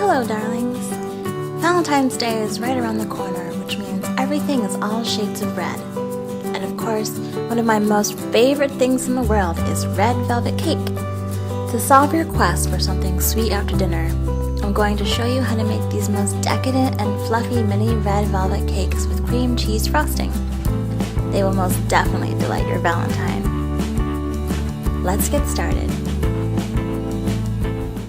Hello, darlings! Valentine's Day is right around the corner, which means everything is all shades of red. And of course, one of my most favorite things in the world is red velvet cake. To solve your quest for something sweet after dinner, I'm going to show you how to make these most decadent and fluffy mini red velvet cakes with cream cheese frosting. They will most definitely delight your Valentine. Let's get started.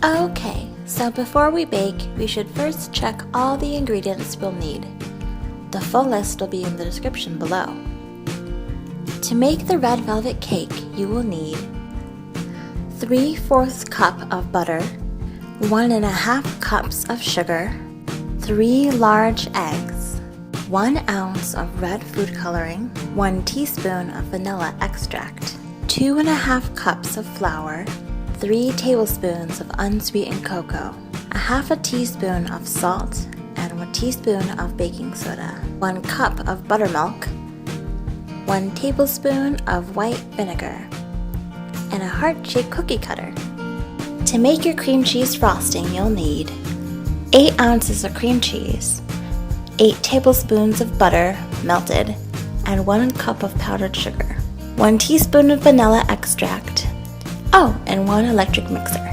Okay, so before we bake, we should first check all the ingredients we'll need. The full list will be in the description below. To make the red velvet cake, you will need 3/4 cup of butter, 1.5 cups of sugar, 3 large eggs, 1 ounce of red food coloring, 1 teaspoon of vanilla extract, 2.5 cups of flour, 3 tablespoons of unsweetened cocoa, 1/2 teaspoon of salt, and 1 teaspoon of baking soda, 1 cup of buttermilk, 1 tablespoon of white vinegar, and a heart-shaped cookie cutter. To make your cream cheese frosting, you'll need 8 ounces of cream cheese, 8 tablespoons of butter melted, and 1 cup of powdered sugar, 1 teaspoon of vanilla extract, and 1 electric mixer.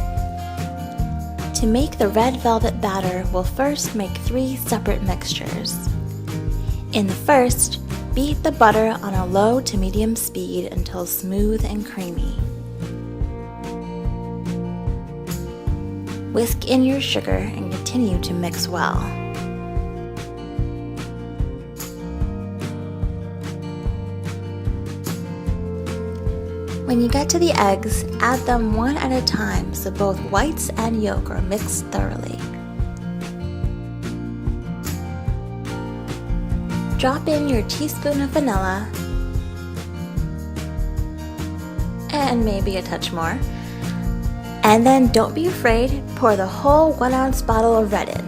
To make the red velvet batter, we'll first make 3 separate mixtures. In the first, beat the butter on a low to medium speed until smooth and creamy. Whisk in your sugar and continue to mix well. When you get to the eggs, add them one at a time so both whites and yolk are mixed thoroughly. Drop in your teaspoon of vanilla and maybe a touch more. And then don't be afraid, pour the whole 1 ounce bottle of red in.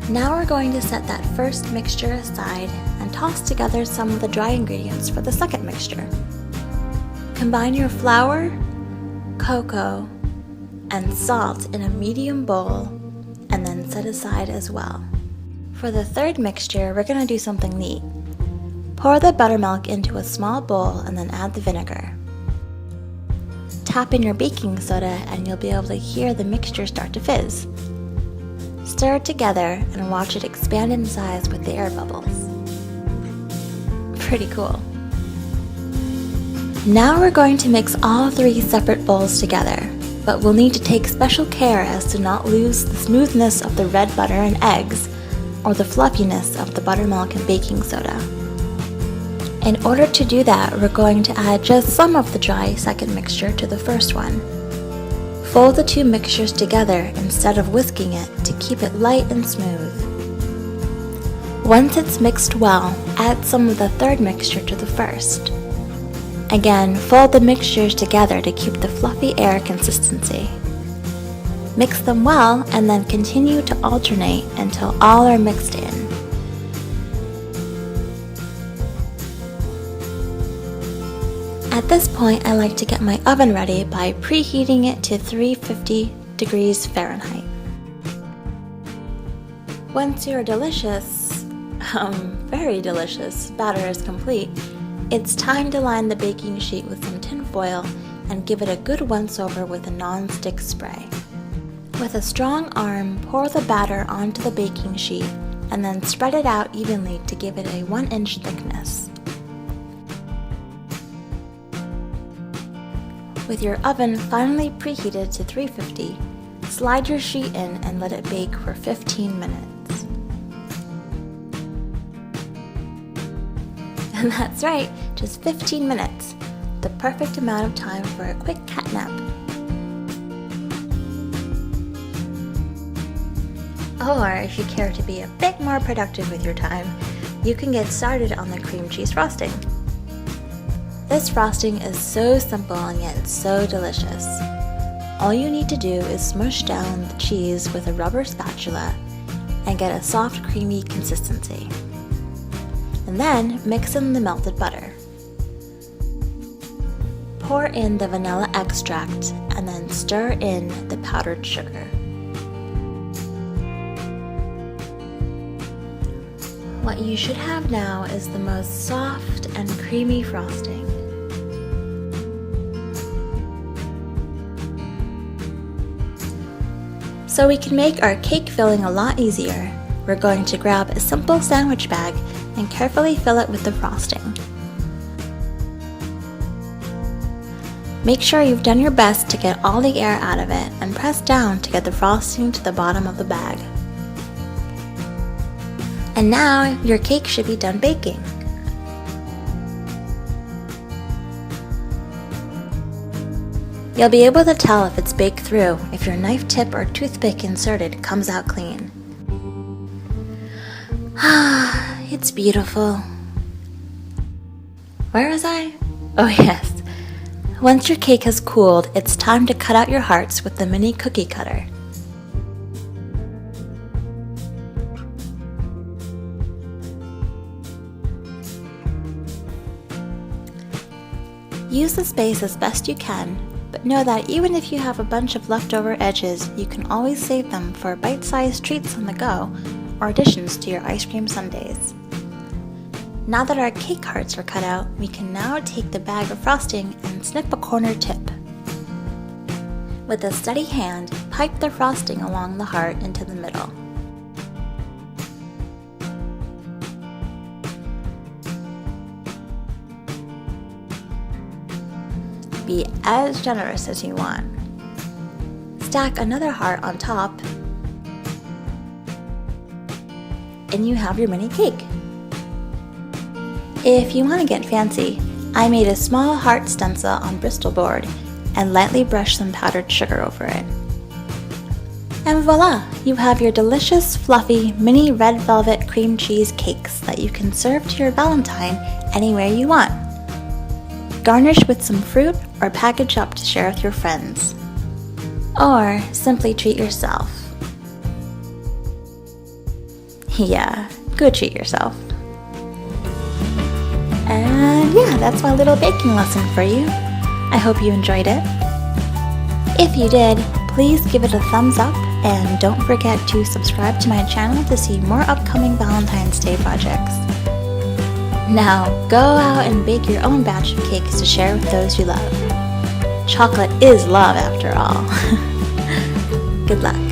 Now we're going to set that first mixture aside and toss together some of the dry ingredients for the second mixture. Combine your flour, cocoa, and salt in a medium bowl and then set aside as well. For the third mixture, we're going to do something neat. Pour the buttermilk into a small bowl and then add the vinegar. Tap in your baking soda and you'll be able to hear the mixture start to fizz. Stir it together and watch it expand in size with the air bubbles. Pretty cool. Now we're going to mix all 3 separate bowls together, but we'll need to take special care as to not lose the smoothness of the red butter and eggs or the fluffiness of the buttermilk and baking soda. In order to do that, we're going to add just some of the dry second mixture to the first one. Fold the 2 mixtures together instead of whisking it to keep it light and smooth. Once it's mixed well, add some of the third mixture to the first. Again, fold the mixtures together to keep the fluffy air consistency. Mix them well and then continue to alternate until all are mixed in. At this point, I like to get my oven ready by preheating it to 350 degrees Fahrenheit. Once your delicious, very delicious batter is complete, it's time to line the baking sheet with some tin foil and give it a good once-over with a non-stick spray. With a strong arm, pour the batter onto the baking sheet and then spread it out evenly to give it a 1-inch thickness. With your oven finally preheated to 350, slide your sheet in and let it bake for 15 minutes. And that's right, just 15 minutes, the perfect amount of time for a quick cat nap. Or if you care to be a bit more productive with your time, you can get started on the cream cheese frosting. This frosting is so simple and yet so delicious. All you need to do is smush down the cheese with a rubber spatula and get a soft, creamy consistency. And then mix in the melted butter. Pour in the vanilla extract and then stir in the powdered sugar. What you should have now is the most soft and creamy frosting. So we can make our cake filling a lot easier. We're going to grab a simple sandwich bag and carefully fill it with the frosting. Make sure you've done your best to get all the air out of it and press down to get the frosting to the bottom of the bag. And now your cake should be done baking. You'll be able to tell if it's baked through if your knife tip or toothpick inserted comes out clean. Ah, it's beautiful. Where was I? Oh yes. Once your cake has cooled, it's time to cut out your hearts with the mini cookie cutter. Use the space as best you can, but know that even if you have a bunch of leftover edges, you can always save them for bite-sized treats on the go or additions to your ice cream sundaes. Now that our cake hearts are cut out, we can now take the bag of frosting and snip a corner tip. With a steady hand, pipe the frosting along the heart into the middle. Be as generous as you want. Stack another heart on top, and you have your mini cake. If you want to get fancy, I made a small heart stencil on Bristol board and lightly brushed some powdered sugar over it. And voila! You have your delicious, fluffy, mini red velvet cream cheese cakes that you can serve to your Valentine anywhere you want. Garnish with some fruit or package up to share with your friends. Or simply treat yourself. Yeah, go treat yourself. And yeah, that's my little baking lesson for you. I hope you enjoyed it. If you did, please give it a thumbs up and don't forget to subscribe to my channel to see more upcoming Valentine's Day projects. Now, go out and bake your own batch of cakes to share with those you love. Chocolate is love after all. Good luck.